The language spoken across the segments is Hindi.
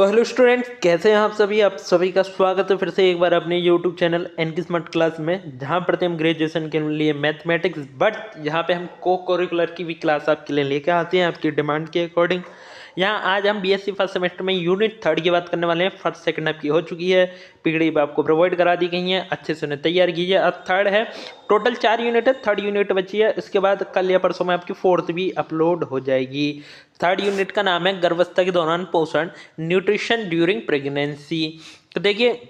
तो हेलो स्टूडेंट्स, कैसे हैं आप सभी का स्वागत है फिर से एक बार अपने यूट्यूब चैनल एनकी स्मार्ट क्लास में, जहां पढ़ते हम ग्रेजुएशन के लिए मैथमेटिक्स। बट यहाँ पे हम को करिकुलर की भी क्लास आपके लिए लेके आते हैं आपकी डिमांड के अकॉर्डिंग। यहाँ आज हम बीएससी फर्स्ट सेमेस्टर में यूनिट 3 की बात करने वाले हैं। फर्स्ट सेकंड आपकी हो चुकी है, पीडीएफ आपको प्रोवाइड करा दी गई है, अच्छे से उन्हें तैयार कीजिए। अब थर्ड है, टोटल 4 यूनिट है, थर्ड यूनिट बची है। इसके बाद कल या परसों में आपकी फोर्थ भी अपलोड हो जाएगी। थर्ड यूनिट का नाम है गर्भावस्था के दौरान पोषण, न्यूट्रिशन ड्यूरिंग प्रेगनेंसी। तो देखिए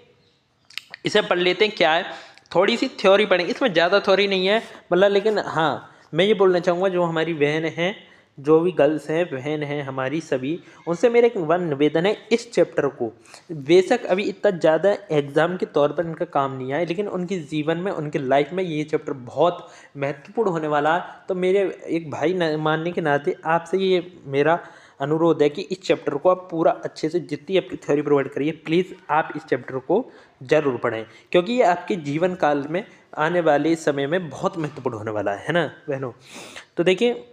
इसे पढ़ लेते हैं। क्या है, थोड़ी सी थ्योरी पढ़ेंगे, इसमें ज़्यादा थ्योरी नहीं है मतलब, लेकिन हाँ मैं ये बोलना चाहूँगा जो हमारी बहन हैं, जो भी गर्ल्स हैं, बहन हैं हमारी सभी, उनसे मेरा एक वन निवेदन है। इस चैप्टर को बेशक अभी इतना ज़्यादा एग्जाम के तौर पर इनका काम नहीं आया, लेकिन उनके जीवन में, उनके लाइफ में ये चैप्टर बहुत महत्वपूर्ण होने वाला है। तो मेरे एक भाई मानने के नाते आपसे ये मेरा अनुरोध है कि इस चैप्टर को आप पूरा अच्छे से, जितनी आपकी थ्योरी प्रोवाइड करिए, प्लीज़ आप इस चैप्टर को ज़रूर पढ़ें, क्योंकि ये आपके जीवन काल में आने वाले समय में बहुत महत्वपूर्ण होने वाला है ना बहनों। तो देखिए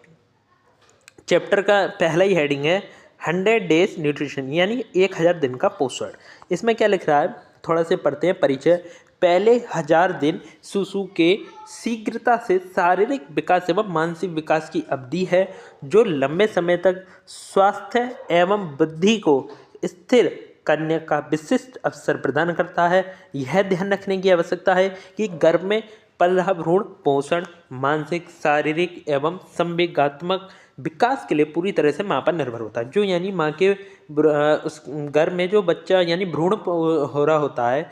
चैप्टर का पहला ही हेडिंग है 100 डेज न्यूट्रिशन, यानी 1000 दिन का पोषण। इसमें क्या लिख रहा है, थोड़ा से पढ़ते हैं। परिचय। पहले 1000 दिन शिशु के शीघ्रता से शारीरिक विकास एवं मानसिक विकास की अवधि है, जो लंबे समय तक स्वास्थ्य एवं बुद्धि को स्थिर करने का विशिष्ट अवसर प्रदान करता है। यह ध्यान रखने की आवश्यकता है कि गर्भ में पल रहा भ्रूण पोषण, मानसिक, शारीरिक एवं संवेगात्मक विकास के लिए पूरी तरह से मां पर निर्भर होता है। जो यानी माँ के उस गर्भ में जो बच्चा यानी भ्रूण हो रहा होता है,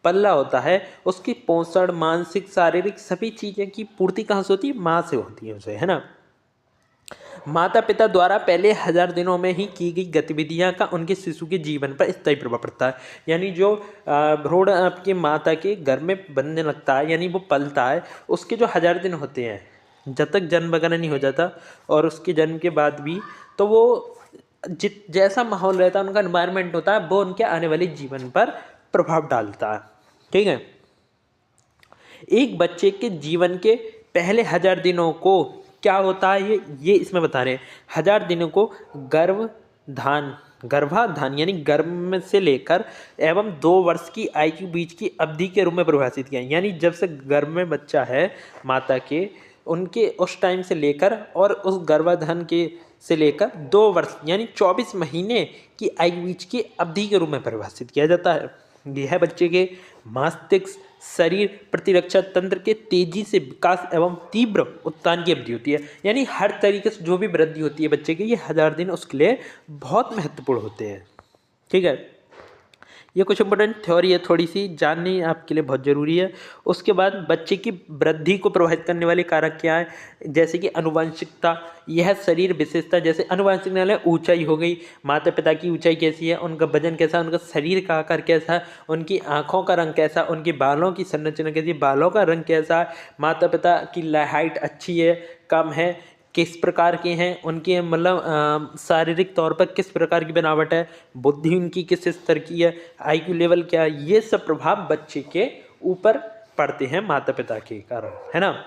पल्ला होता है, उसकी पोषण, मानसिक, शारीरिक सभी चीज़ें की पूर्ति कहाँ से होती है, माँ से होती है उसे, है ना। माता पिता द्वारा पहले 1000 दिनों में ही की गई गतिविधियां का उनके शिशु के जीवन पर स्थायी प्रभाव पड़ता है। यानी जो भ्रूण आपके माता के गर्भ में बनने लगता है, यानी वो पलता है, उसके जो 1000 दिन होते हैं, जब तक जन्म वगैरह नहीं हो जाता, और उसके जन्म के बाद भी, तो वो जैसा माहौल रहता है, उनका एनवायरनमेंट होता है, वो उनके आने वाले जीवन पर प्रभाव डालता है। ठीक है। एक बच्चे के जीवन के पहले 1000 दिनों को क्या होता है, ये इसमें बता रहे हैं। 1000 दिनों को गर्भाधान यानी गर्भ में से लेकर एवं 2 वर्ष की आयु के बीच की अवधि के रूप में परिभाषित किया। यानी जब से गर्भ में बच्चा है माता के, उनके उस टाइम से लेकर, और उस गर्भाधान के से लेकर 2 वर्ष यानी 24 महीने की आयु बीच की अवधि के रूप में परिभाषित किया जाता है। यह बच्चे के मस्तिष्क, शरीर, प्रतिरक्षा तंत्र के तेजी से विकास एवं तीव्र उत्थान की अवधि होती है। यानी हर तरीके से जो भी वृद्धि होती है बच्चे की, ये 1000 दिन उसके लिए बहुत महत्वपूर्ण होते हैं। ठीक है। ये कुछ इंपॉर्टेंट थ्योरी है, थोड़ी सी जाननी आपके लिए बहुत ज़रूरी है। उसके बाद बच्चे की वृद्धि को प्रभावित करने वाले कारक क्या है, जैसे कि आनुवंशिकता, यह शरीर विशेषता, जैसे आनुवंशिक नाले ऊंचाई हो गई, माता पिता की ऊंचाई कैसी है, उनका वजन कैसा, उनका शरीर का आकार कैसा है, उनकी आँखों का रंग कैसा, उनके बालों की संरचना कैसी है, बालों का रंग कैसा है, माता पिता की हाइट अच्छी है, कम है, किस प्रकार के हैं, उनके मतलब शारीरिक तौर पर किस प्रकार की बनावट है, बुद्धि उनकी किस स्तर की है, आईक्यू लेवल क्या है, ये सब प्रभाव बच्चे के ऊपर पड़ते हैं माता पिता के कारण, है ना।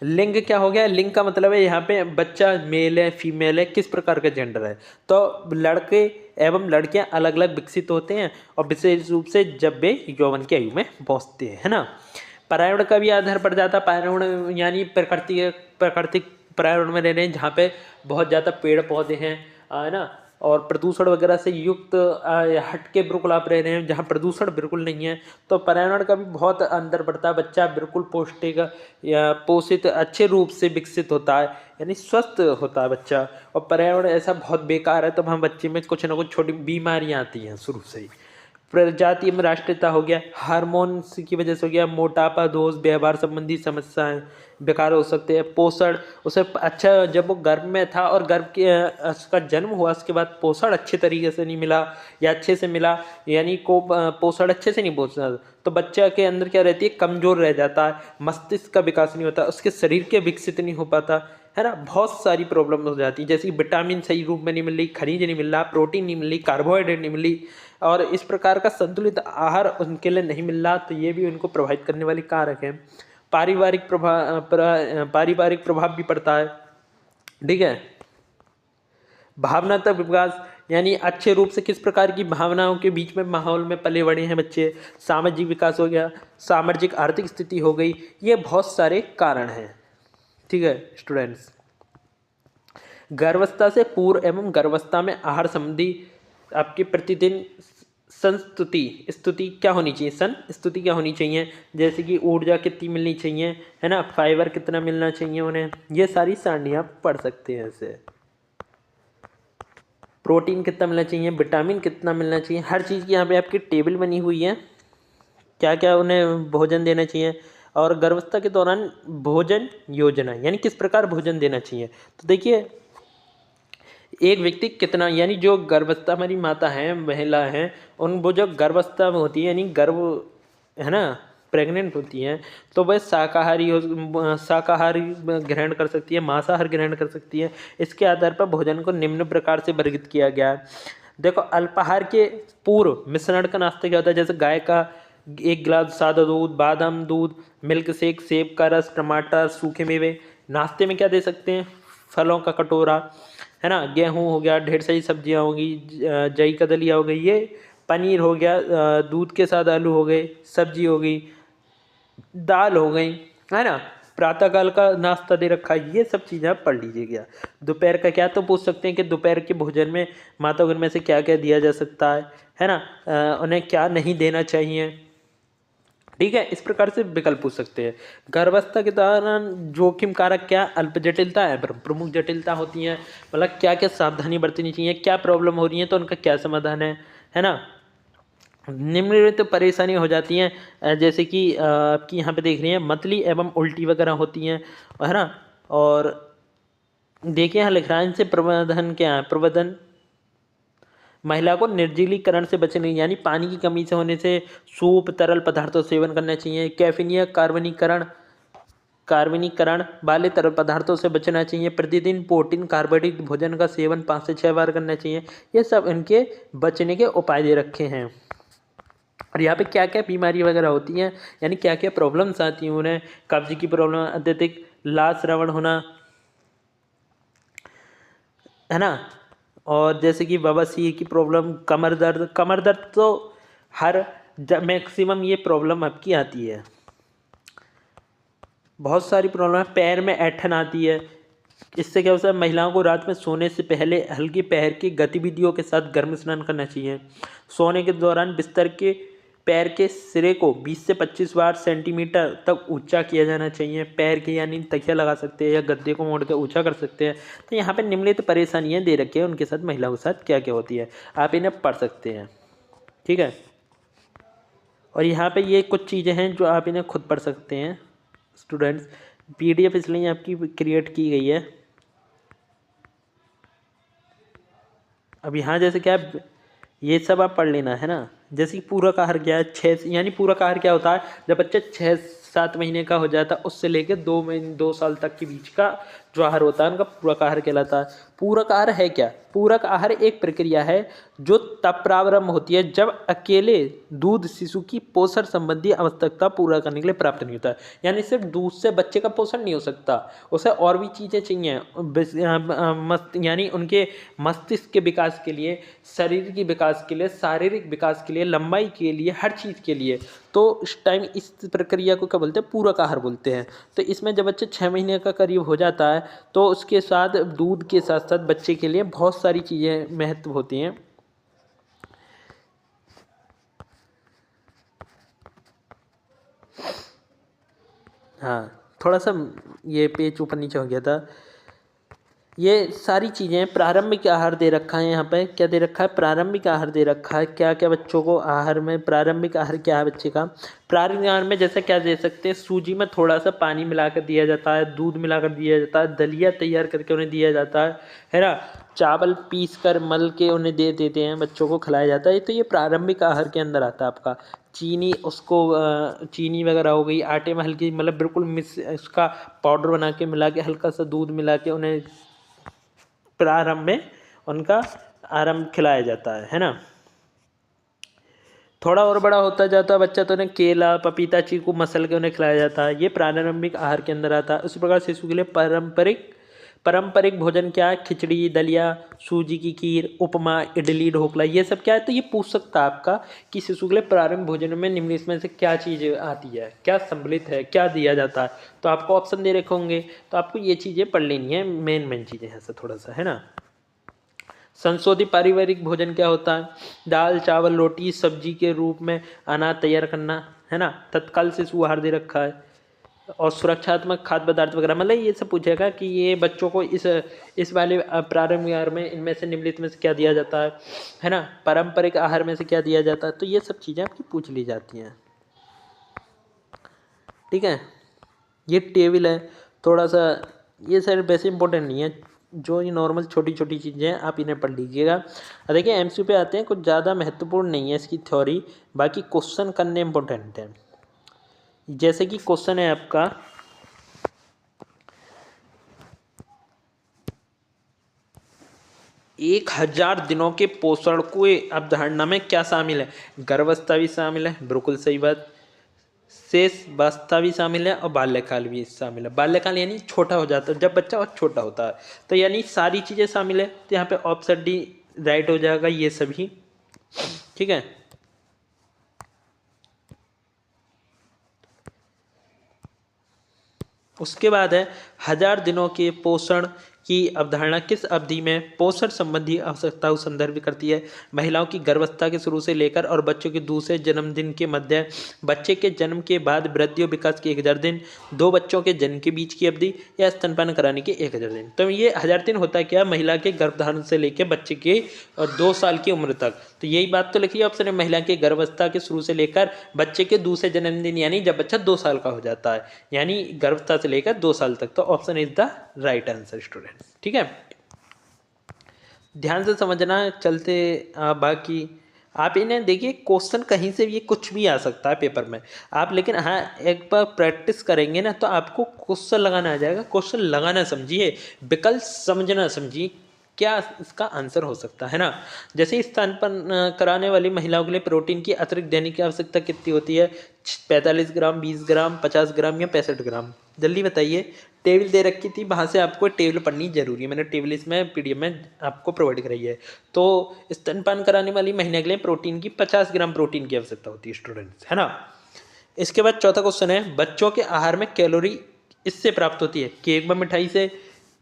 लिंग क्या हो गया, लिंग का मतलब है यहाँ पे बच्चा मेल है, फीमेल है, किस प्रकार का जेंडर है। तो लड़के एवं लड़कियां अलग अलग विकसित होते हैं, और विशेष रूप से जब वे यौवन की आयु में पहुँचते हैं, है ना। पर्यावरण का भी आधार पड़ जाता है। पर्यावरण यानी प्राकृतिक पर्यावरण में रह रहे हैं, जहाँ पे बहुत ज़्यादा पेड़ पौधे हैं, है ना, और प्रदूषण वगैरह से युक्त हट के बिल्कुल आप रह रहे हैं, जहाँ प्रदूषण बिल्कुल नहीं है, तो पर्यावरण का भी बहुत अंदर पड़ता है। बच्चा बिल्कुल पौष्टिक या पोषित अच्छे रूप से विकसित होता है, यानी स्वस्थ होता है बच्चा। और पर्यावरण ऐसा बहुत बेकार है, तब हम बच्चे में कुछ ना कुछ छोटी बीमारियाँ आती हैं शुरू से ही। प्रजाति में राष्ट्रीयता हो गया, हार्मोन्स की वजह से हो गया, मोटापा, दोष, व्यवहार संबंधी समस्याएं बेकार हो सकते हैं। पोषण, उसे अच्छा जब वो गर्भ में था और गर्भ के उसका जन्म हुआ, उसके बाद पोषण अच्छे तरीके से नहीं मिला, या अच्छे से मिला, यानी को पोषण अच्छे से नहीं पहुंचा, तो बच्चा के अंदर क्या रहती है, कमजोर रह जाता है, मस्तिष्क का विकास नहीं होता, उसके शरीर के विकसित नहीं हो पाता, है ना। बहुत सारी प्रॉब्लम हो जाती है, जैसे विटामिन सही रूप में नहीं मिल रही, खनिज नहीं मिल रहा, प्रोटीन नहीं मिल रही, कार्बोहाइड्रेट नहीं मिल रही, और इस प्रकार का संतुलित आहार उनके लिए नहीं मिल रहा, तो ये भी उनको प्रभावित करने वाले कारक हैं। पारिवारिक प्रभाव भी पड़ता है। ठीक है। भावनात्मक विकास, यानी अच्छे रूप से किस प्रकार की भावनाओं के बीच में माहौल में पले बड़े हैं बच्चे, सामाजिक विकास हो गया, सामाजिक आर्थिक स्थिति हो गई, ये बहुत सारे कारण हैं। ठीक है स्टूडेंट्स, गर्भावस्था से पूर्व एवं गर्भावस्था में आहार संबंधी आपकी प्रतिदिन स्तुति क्या होनी चाहिए, स्तुति क्या होनी चाहिए, जैसे कि ऊर्जा कितनी मिलनी चाहिए, है ना, फाइबर कितना मिलना चाहिए उन्हें, ये सारी सारणियाँ पढ़ सकते हैं ऐसे। प्रोटीन कितना मिलना चाहिए, विटामिन कितना मिलना चाहिए, हर चीज़ की यहाँ पे आपकी टेबल बनी हुई है, क्या क्या उन्हें भोजन देना चाहिए, और गर्भावस्था के दौरान भोजन योजना यानी किस प्रकार भोजन देना चाहिए। तो देखिए एक व्यक्ति कितना, यानी जो गर्भावस्था हमारी माता हैं, महिला हैं, उन वो जो गर्भावस्था में होती है यानी गर्भ, है ना, प्रेग्नेंट होती हैं, तो वह शाकाहारी ग्रहण कर सकती है, मांसाहार ग्रहण कर सकती है। इसके आधार पर भोजन को निम्न प्रकार से वर्गीकृत किया गया है। देखो अल्पाहार के पूर्व मिश्रण का नाश्ता क्या होता है, जैसे गाय का 1 गिलास सादा दूध, बादाम दूध, मिल्क शेक, सेब का रस, टमाटर, सूखे मेवे। नाश्ते में क्या दे सकते हैं, फलों का कटोरा, है ना, गेहूँ हो गया, ढेर सारी सब्जियाँ होगी, जई का दलिया हो गई, ये पनीर हो गया, दूध के साथ आलू हो गए, सब्जी हो गई, दाल हो गई, है ना, प्रातःकाल का नाश्ता दे रखा है, ये सब चीज़ें आप पढ़ लीजिएगा। दोपहर का क्या तो पूछ सकते हैं कि दोपहर के भोजन में माताओं में से क्या क्या दिया जा सकता है ना, उन्हें क्या नहीं देना चाहिए। ठीक है, इस प्रकार से विकल्प पूछ सकते हैं। गर्भावस्था के दौरान जोखिम कारक क्या, अल्प जटिलता है, प्रमुख जटिलता होती हैं, मतलब क्या क्या सावधानी बरतनी चाहिए, क्या प्रॉब्लम हो रही है तो उनका क्या समाधान है ना। निम्नलिखित परेशानी हो जाती हैं, जैसे कि आपकी यहाँ पे देख रही हैं मतली एवं उल्टी वगैरह होती हैं, है ना। और देखिए यहाँ लिख रहा है इनसे प्रबंधन क्या है, प्रबंधन महिला को निर्जलीकरण से बचने यानी पानी की कमी से होने से सूप तरल पदार्थों सेवन करना चाहिए। कैफीन या कार्बनीकरण वाले तरल पदार्थों से बचना चाहिए। प्रतिदिन प्रोटीन कार्बोहाइड्रेट भोजन का सेवन 5 से 6 बार करना चाहिए। ये सब इनके बचने के उपाय दे रखे हैं। और यहाँ पे क्या क्या बीमारी वगैरह होती हैं, यानी क्या क्या प्रॉब्लम्स आती हैं उन्हें, कब्ज की प्रॉब्लम, अत्यधिक लाल श्रवण होना, है ना, और जैसे कि बवासीर की प्रॉब्लम, कमर दर्द तो हर मैक्सिमम ये प्रॉब्लम आपकी आती है। बहुत सारी प्रॉब्लम है, पैर में ऐंठन आती है, इससे क्या होता है, महिलाओं को रात में सोने से पहले हल्की पैर की गतिविधियों के साथ गर्म स्नान करना चाहिए। सोने के दौरान बिस्तर के पैर के सिरे को 20 से 25 बार सेंटीमीटर तक ऊंचा किया जाना चाहिए। पैर के यानी तकिया लगा सकते हैं या गद्दे को मोड़ कर ऊंचा कर सकते हैं। तो यहाँ पे निम्नलिखित परेशानियाँ दे रखी है, उनके साथ महिलाओं के साथ क्या क्या होती है, आप इन्हें पढ़ सकते हैं। ठीक है, और यहाँ पे ये कुछ चीज़ें हैं जो आप इन्हें खुद पढ़ सकते हैं स्टूडेंट्स। PDF इसलिए आपकी क्रिएट की गई है। अब यहाँ जैसे क्या ये सब आप पढ़ लेना है ना। जैसे कि पूरक आहार क्या है, यानी पूरक आहार क्या होता है, जब बच्चा 6-7 महीने का हो जाता है उससे लेकर 2 साल तक के बीच का जो आहार होता है उनका पूरक आहार कहलाता है। पूरक आहार है क्या, पूरक आहार एक प्रक्रिया है जो तब प्रारंभ होती है जब अकेले दूध शिशु की पोषण संबंधी आवश्यकता पूरा करने के लिए प्राप्त नहीं होता है। यानी सिर्फ दूध से बच्चे का पोषण नहीं हो सकता, उसे और भी चीज़ें चाहिए, यानी उनके मस्तिष्क के विकास के लिए, शरीर के विकास के लिए, शारीरिक विकास के लिए, लंबाई के लिए, हर चीज़ के लिए। तो इस टाइम इस प्रक्रिया को क्या बोलते हैं, पूरक आहार बोलते हैं। तो इसमें जब बच्चे 6 महीने का करीब हो जाता है तो उसके साथ दूध के साथ साथ बच्चे के लिए बहुत सारी चीज़ें महत्व होती हैं। हाँ, थोड़ा सा ये पेज ऊपर नीचे हो गया था। ये सारी चीज़ें प्रारंभिक आहार दे रखा है, यहाँ पे क्या दे रखा है, प्रारंभिक आहार दे रखा है। क्या क्या बच्चों को आहार में, प्रारंभिक आहार क्या है बच्चे का, प्रारंभिक आहार में जैसे क्या दे सकते हैं, सूजी में थोड़ा सा पानी मिलाकर दिया जाता है, दूध मिलाकर दिया जाता है, दलिया तैयार करके उन्हें दिया जाता है ना, चावल पीस कर मल के उन्हें दे देते हैं, बच्चों को खिलाया जाता है। तो ये प्रारंभिक आहार के अंदर आता है आपका। चीनी, उसको चीनी वगैरह हो गई, आटे में हल्की मतलब बिल्कुल मिक्स इसका पाउडर बना के मिला के, हल्का सा दूध मिला के उन्हें प्रारंभ में उनका आरंभ खिलाया जाता है ना। थोड़ा और बड़ा होता जाता है बच्चा तो उन्हें केला, पपीता, चीकू मसल के उन्हें खिलाया जाता है। ये प्रारंभिक आहार के अंदर आता है। उसी प्रकार शिशु के लिए पारंपरिक भोजन क्या है? खिचड़ी, दलिया, सूजी की खीर, उपमा, इडली, ढोकला, ये सब क्या है? तो ये पूछ सकता है आपका कि शिशु के लिए प्रारंभिक भोजन में निम्न इसमें से क्या चीज़ आती है, क्या सम्मिलित है, क्या दिया जाता है। तो आपको ऑप्शन दे रखे होंगे, तो आपको ये चीज़ें पढ़ लेनी है, मेन चीज़ें हैं से थोड़ा सा, है ना। संशोधित पारिवारिक भोजन क्या होता है? दाल, चावल, रोटी, सब्जी के रूप में अनाज तैयार करना, है ना। तत्काल शिशु आहार दे रखा है। और सुरक्षात्मक खाद्य पदार्थ वगैरह, मतलब ये सब पूछेगा कि ये बच्चों को इस वाले प्रारंभिक आहार में इनमें से निम्नलिखित में से क्या दिया जाता है ना। पारंपरिक आहार में से क्या दिया जाता है, तो ये सब चीज़ें आपकी पूछ ली जाती हैं, ठीक है। ये टेबल है थोड़ा सा, ये सर वैसे इंपॉर्टेंट नहीं है, जो ये नॉर्मल छोटी छोटी चीज़ें हैं आप इन्हें पढ़ लीजिएगा। देखिए एमसीक्यू पे आते हैं, कुछ ज़्यादा महत्वपूर्ण नहीं है इसकी थ्योरी, बाकी क्वेश्चन करने इंपॉर्टेंट है। जैसे कि क्वेश्चन है आपका, एक 1000 दिनों के पोषण को अवधारणा में क्या शामिल है? गर्भावस्था भी शामिल है, बिल्कुल सही बात। शेष अवस्था भी शामिल है और बाल्यकाल भी शामिल है। बाल्यकाल यानी छोटा हो जाता है, जब बच्चा और छोटा होता है, तो यानी सारी चीज़ें शामिल है। तो यहाँ पे ऑप्शन डी राइट हो जाएगा, ये सभी, ठीक है। उसके बाद है 1000 दिनों के पोषण की अवधारणा किस अवधि में पोषण संबंधी आवश्यकताओं को संदर्भित करती है? महिलाओं की गर्भावस्था के शुरू से लेकर और बच्चों के दूसरे जन्मदिन के मध्य, बच्चे के जन्म के बाद वृद्धि और विकास के 1000 दिन, दो बच्चों के जन्म के बीच की अवधि, या स्तनपान कराने के 1000 दिन। तो ये 1000 दिन होता क्या? महिला के गर्भधारण से लेकर बच्चे के 2 साल की उम्र तक। तो यही बात तो लिखी है ऑप्शन है, महिला के गर्भावस्था के शुरू से लेकर बच्चे के दूसरे जन्मदिन, यानी जब बच्चा 2 साल का हो जाता है, यानी गर्भावस्था से लेकर 2 साल तक। तो option is the right answer student, ठीक है। ध्यान से समझना, चलते बाकी आप इन्हें देखिए, क्वेश्चन कहीं से भी कुछ भी आ सकता है पेपर में आप, लेकिन हाँ एक बार प्रैक्टिस करेंगे ना तो आपको क्वेश्चन लगाना आ जाएगा। क्वेश्चन लगाना समझिए, विकल्प समझना समझिए, क्या इसका आंसर हो सकता है ना। जैसे स्तनपान कराने वाली महिलाओं के लिए प्रोटीन की अतिरिक्त दैनिक आवश्यकता कितनी होती है? 45 ग्राम, 20 ग्राम, 50 ग्राम या 65 ग्राम? जल्दी बताइए। टेबल दे रखी थी, वहाँ से आपको टेबल पढ़नी जरूरी है, मैंने टेबल इसमें पीडीएफ में आपको प्रोवाइड कराई है। तो स्तनपान कराने वाली महिला के लिए प्रोटीन की 50 ग्राम प्रोटीन की आवश्यकता होती है स्टूडेंट्स, है ना। इसके बाद चौथा क्वेश्चन है, बच्चों के आहार में कैलोरी इससे प्राप्त होती है? केक व मिठाई से,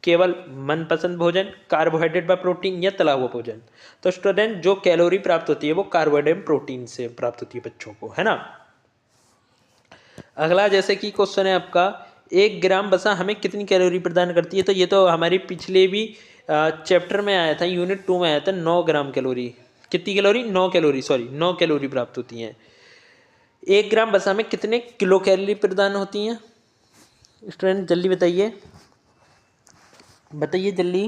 केवल मनपसंद भोजन, कार्बोहाइड्रेट व प्रोटीन, या तला हुआ भोजन? तो स्टूडेंट जो कैलोरी प्राप्त होती है वो कार्बोहाइड्रेट प्रोटीन से प्राप्त होती है बच्चों को, है ना। अगला जैसे कि क्वेश्चन है आपका, 1 ग्राम वसा हमें कितनी कैलोरी प्रदान करती है? तो ये तो हमारी पिछले भी चैप्टर में आया था, यूनिट 2 में आया था। 9 ग्राम कैलोरी, कितनी कैलोरी? 9 कैलोरी, सॉरी 9 कैलोरी प्राप्त होती हैं। 1 ग्राम वसा में कितने किलो कैलोरी प्रदान होती हैं स्टूडेंट? जल्दी बताइए, बताइए जल्दी।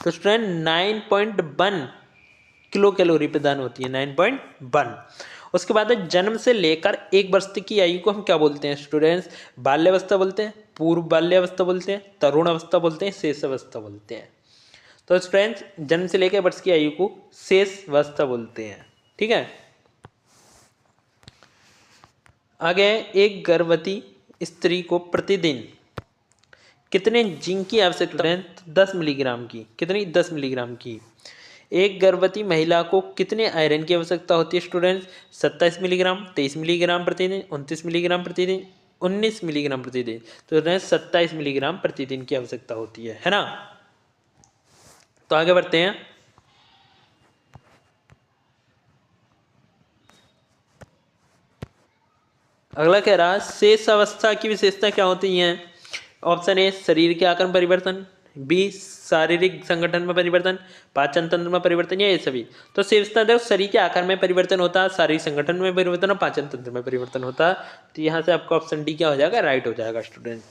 तो स्टूडेंट 9.1 किलो कैलोरी प्रदान होती है, 9.1। उसके बाद जन्म से लेकर 1 वर्ष तक की आयु को हम क्या बोलते हैं स्टूडेंट्स? बाल्यावस्था बोलते हैं, पूर्व बाल्यावस्था बोलते हैं, तरुण अवस्था बोलते हैं, शेष अवस्था बोलते हैं। तो स्टूडेंट्स जन्म से लेकर वर्ष की आयु को शेष अवस्था बोलते हैं, ठीक है। आगे एक गर्भवती स्त्री को प्रतिदिन कितने जिंक की आवश्यकता है? 10 मिलीग्राम की। कितनी? 10 मिलीग्राम की। एक गर्भवती महिला को कितने आयरन की आवश्यकता होती है स्टूडेंट्स? 27 मिलीग्राम, 23 मिलीग्राम प्रतिदिन, 29 मिलीग्राम प्रतिदिन, 19 मिलीग्राम प्रतिदिन। तो 27 मिलीग्राम प्रतिदिन की आवश्यकता होती है ना। तो आगे बढ़ते हैं। अगला कह रहा है, शेष अवस्था की विशेषता क्या होती है? ऑप्शन ए शरीर के आकार में परिवर्तन, बी शारीरिक संगठन में परिवर्तन, पाचन तंत्र में परिवर्तन, या ये सभी? तो शेषता देखो, शरीर के आकार में परिवर्तन होता है, शारीरिक संगठन में परिवर्तन और पाचन तंत्र में परिवर्तन होता है। तो यहाँ से आपका ऑप्शन डी क्या हो जाएगा? राइट हो जाएगा स्टूडेंट।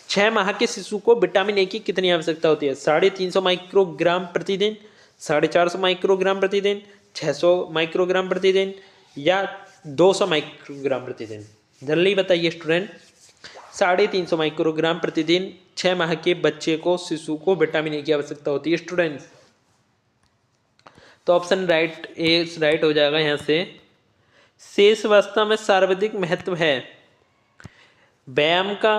6 माह के शिशु को विटामिन ए की कितनी आवश्यकता होती है? 350 माइक्रोग्राम प्रतिदिन, 450 माइक्रोग्राम प्रतिदिन, 600 माइक्रोग्राम प्रतिदिन, या 200 माइक्रोग्राम प्रतिदिन? जल्दी बताइए स्टूडेंट। 350 माइक्रोग्राम प्रतिदिन 6 माह के बच्चे को, शिशु को विटामिन ए की आवश्यकता होती है स्टूडेंट्स। तो ऑप्शन राइट हो जाएगा यहाँ से। शेष अवस्था में सर्वाधिक महत्व है व्यायाम का,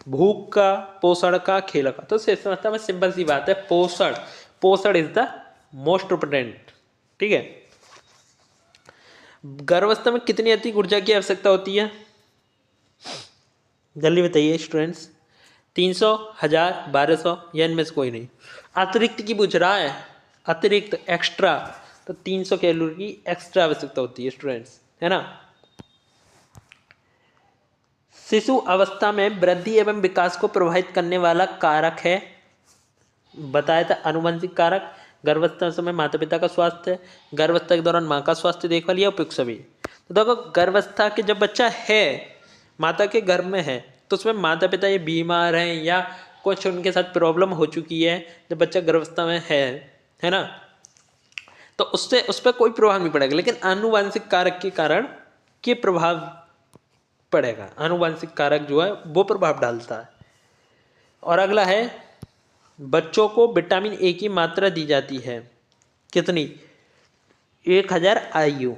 भूख का, पोषण का, खेल का। तो समझता में सिंपल सी बात है, पोषण, पोषण इज द मोस्ट इम्पोर्टेंट। ठीक है। गर्भावस्था में कितनी अतिरिक्त ऊर्जा की आवश्यकता होती है, जल्दी बताइए स्टूडेंट्स। 300, 1000, 1200 या इनमें से कोई नहीं। अतिरिक्त की पूछ रहा है, अतिरिक्त, एक्स्ट्रा, तो 300 कैलोरी की एक्स्ट्रा आवश्यकता होती है स्टूडेंट्स, है ना। शिशु अवस्था में वृद्धि एवं विकास को प्रभावित करने वाला कारक है, बताया था आनुवंशिक कारक। गर्भावस्था समय माता पिता का स्वास्थ्य, गर्भावस्था के दौरान माँ का स्वास्थ्य देखभाल, या उपयुक्त सभी। तो देखो गर्भावस्था के जब बच्चा है, माता के गर्भ में है, तो उसमें माता पिता ये बीमार हैं या कुछ उनके साथ प्रॉब्लम हो चुकी है जब बच्चा गर्भावस्था में है ना, तो उससे उस पर कोई प्रभाव नहीं पड़ेगा। लेकिन आनुवंशिक कारक के कारण के प्रभाव पड़ेगा, आनुवंशिक कारक जो है वो प्रभाव डालता है। और अगला है, बच्चों को विटामिन ए की मात्रा दी जाती है, कितनी, 1000 IU,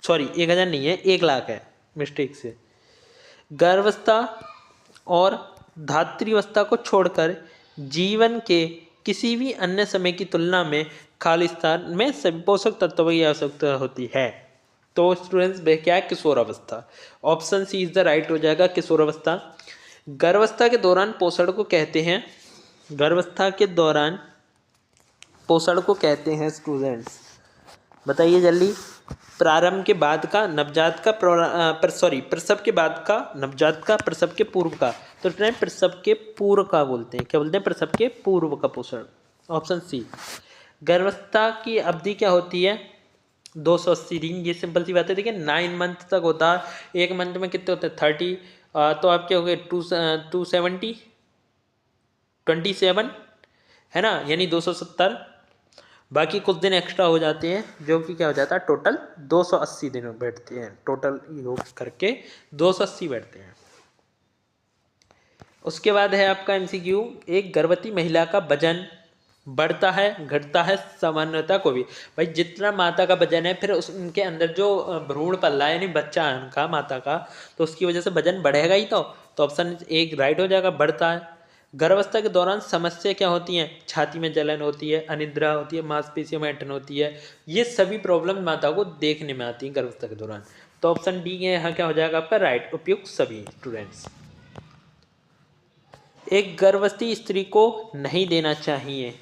सॉरी 1000 नहीं है, 1,00,000 है, मिस्टेक से। गर्भावस्था और धात्रीवस्था को छोड़कर जीवन के किसी भी अन्य समय की तुलना में खाली स्थान में सभी पोषक तत्वों की आवश्यकता होती है। तो स्टूडेंट्स क्या है, किशोरावस्था। Option c is the right हो जाएगा, किशोरावस्था। गर्भावस्था के दौरान पोषण को कहते हैं, गर्भावस्था के दौरान पोषण को कहते हैं स्टूडेंट्स, बताइए जल्दी। प्रारंभ के बाद का, नवजात का, प्रसव के बाद का, नवजात का, प्रसव के पूर्व का। तो प्रसव के पूर्व का बोलते हैं, क्या बोलते हैं, प्रसव के पूर्व का पोषण। Option c. गर्भावस्था की अवधि क्या होती है, 280 दिन। ये सिंपल सी बात है, देखिए 9 मंथ तक होता है। एक मंथ में कितने होते हैं, 30, तो आप क्या हो गए 270, 27 है ना, यानी 270। बाकी कुछ दिन एक्स्ट्रा हो जाते हैं, जो कि क्या हो जाता है, टोटल 280 दिन बैठते हैं, टोटल योग करके 280 बैठते हैं। उसके बाद है आपका MCQ, एक गर्भवती महिला का वजन बढ़ता है घटता है सामान्यता को भी। भाई जितना माता का वजन है, फिर उनके अंदर जो भ्रूण पल रहा है, यानी बच्चा है उनका, माता का, तो उसकी वजह से वजन बढ़ेगा ही। तो ऑप्शन एक राइट हो जाएगा, बढ़ता है। गर्भावस्था के दौरान समस्या क्या होती हैं, छाती में जलन होती है, अनिद्रा होती है, मांसपेशियों में ऐंठन होती है। ये सभी प्रॉब्लम माता को देखने में आती हैं गर्भावस्था के दौरान। तो ऑप्शन डी यहाँ क्या हो जाएगा आपका राइट, उपयुक्त सभी स्टूडेंट्स। एक गर्भवती स्त्री को नहीं देना चाहिए,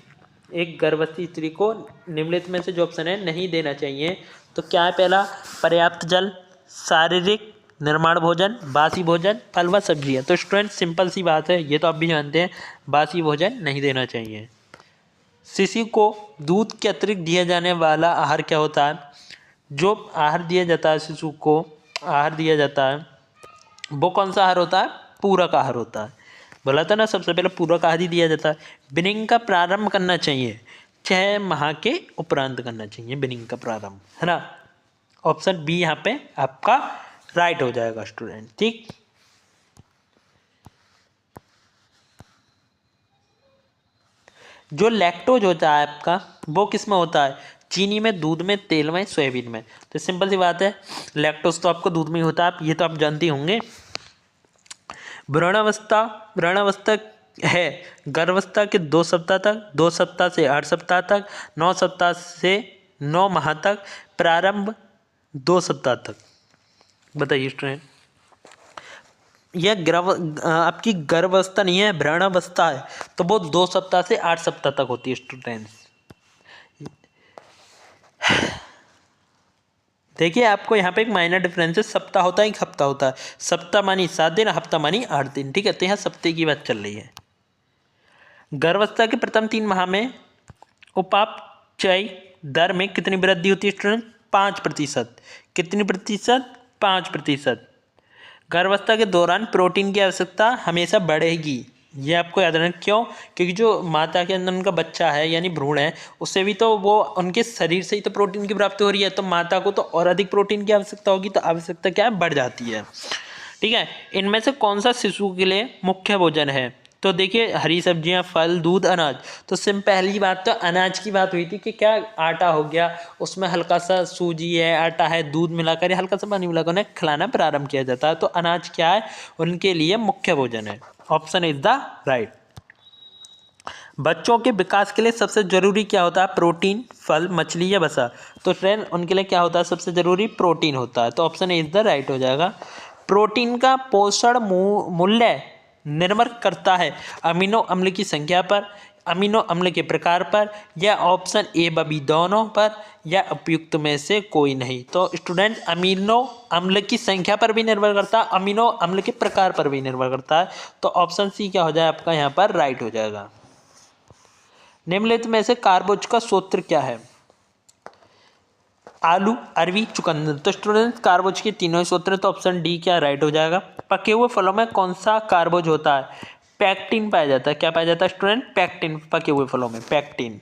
एक गर्भवती स्त्री को निम्नलिखित में से जो ऑप्शन है नहीं देना चाहिए, तो क्या है पहला, पर्याप्त जल, शारीरिक, निर्माण भोजन, बासी भोजन, फल व सब्जियाँ। तो स्टूडेंट सिंपल सी बात है, ये तो आप भी जानते हैं, बासी भोजन नहीं देना चाहिए। शिशु को दूध के अतिरिक्त दिया जाने वाला आहार क्या होता है, जो आहार दिया जाता है शिशु को, आहार दिया जाता है वो कौन सा आहार होता है, पूरक आहार होता है। बोला था ना, सबसे पहले पूरक आहार ही दिया जाता है। बिनिंग का प्रारंभ करना चाहिए 6 माह के उपरांत करना चाहिए, बिनिंग का प्रारंभ, है ना। ऑप्शन बी यहाँ पे आपका राइट हो जाएगा स्टूडेंट, ठीक। जो लैक्टोज होता है आपका, वो किस में होता है, चीनी में, दूध में, तेल में, सोयाबीन में। तो सिंपल सी बात है, लैक्टोज तो आपको दूध में ही होता है, ये तो आप जानते होंगे। भ्रूणावस्था है गर्भावस्था के 2 सप्ताह तक, 2 सप्ताह से 8 सप्ताह तक, 9 सप्ताह से 9 माह तक, प्रारंभ 2 सप्ताह तक। बताइए स्टूडेंट, यह आपकी गर्भावस्था नहीं है, भ्रूणावस्था है, तो वो 2 सप्ताह से 8 सप्ताह तक होती है स्टूडेंट्स। देखिए आपको यहाँ पे एक माइनर डिफरेंस है, सप्ताह होता है, एक हफ्ता होता है। सप्ताह मानी 7 दिन, हफ्ता मानी 8 दिन, ठीक है। तो यहाँ सप्ताह की बात चल रही है। गर्भावस्था के प्रथम 3 माह में उपापचय दर में कितनी वृद्धि होती है स्टूडेंट, 5%। कितनी प्रतिशत, 5%। गर्भावस्था के दौरान प्रोटीन की आवश्यकता हमेशा बढ़ेगी, ये आपको याद रखना। क्यों, क्योंकि जो माता के अंदर उनका बच्चा है यानी भ्रूण है, उससे भी तो वो उनके शरीर से ही तो प्रोटीन की प्राप्ति हो रही है, तो माता को तो और अधिक प्रोटीन की आवश्यकता होगी, तो आवश्यकता क्या है, बढ़ जाती है, ठीक है। इनमें से कौन सा शिशु के लिए मुख्य भोजन है, तो देखिए हरी सब्जियां, फल, दूध, अनाज। तो सिम पहली बात तो अनाज की बात हुई थी कि क्या आटा हो गया, उसमें हल्का सा सूजी है, आटा है, दूध मिलाकर या हल्का सा पानी मिलाकर उन्हें खिलाना प्रारंभ किया जाता है। तो अनाज क्या है, उनके लिए मुख्य भोजन है। Option is the right. बच्चों के विकास के लिए सबसे जरूरी क्या होता है, प्रोटीन, फल, मछली या वसा। तो फ्रेंड उनके लिए क्या होता है, सबसे जरूरी प्रोटीन होता है। तो ऑप्शन इज द राइट हो जाएगा। प्रोटीन का पोषण मूल्य निर्भर करता है अमीनो अम्ल की संख्या पर, अमीनो अम्ल के प्रकार पर, या ऑप्शन ए बी दोनों पर, या उपयुक्त में से कोई नहीं। तो स्टूडेंट अमीनो अम्ल की संख्या पर भी निर्भर करता है, अमीनो अम्ल के प्रकार पर भी निर्भर करता है। तो ऑप्शन सी क्या हो जाए आपका यहाँ पर राइट हो जाएगा। निम्नलिखित में से कार्बोज का सूत्र क्या है, आलू, अरवी, चुकंदर। तो स्टूडेंट कार्बोज के तीनों ही सूत्र, तो ऑप्शन डी क्या राइट हो जाएगा। पके हुए फलों में कौन सा कार्बोज होता है, पैक्टिन पाया जाता है। क्या पाया जाता है स्टूडेंट, पैक्टिन, पके हुए फलों में पैक्टिन।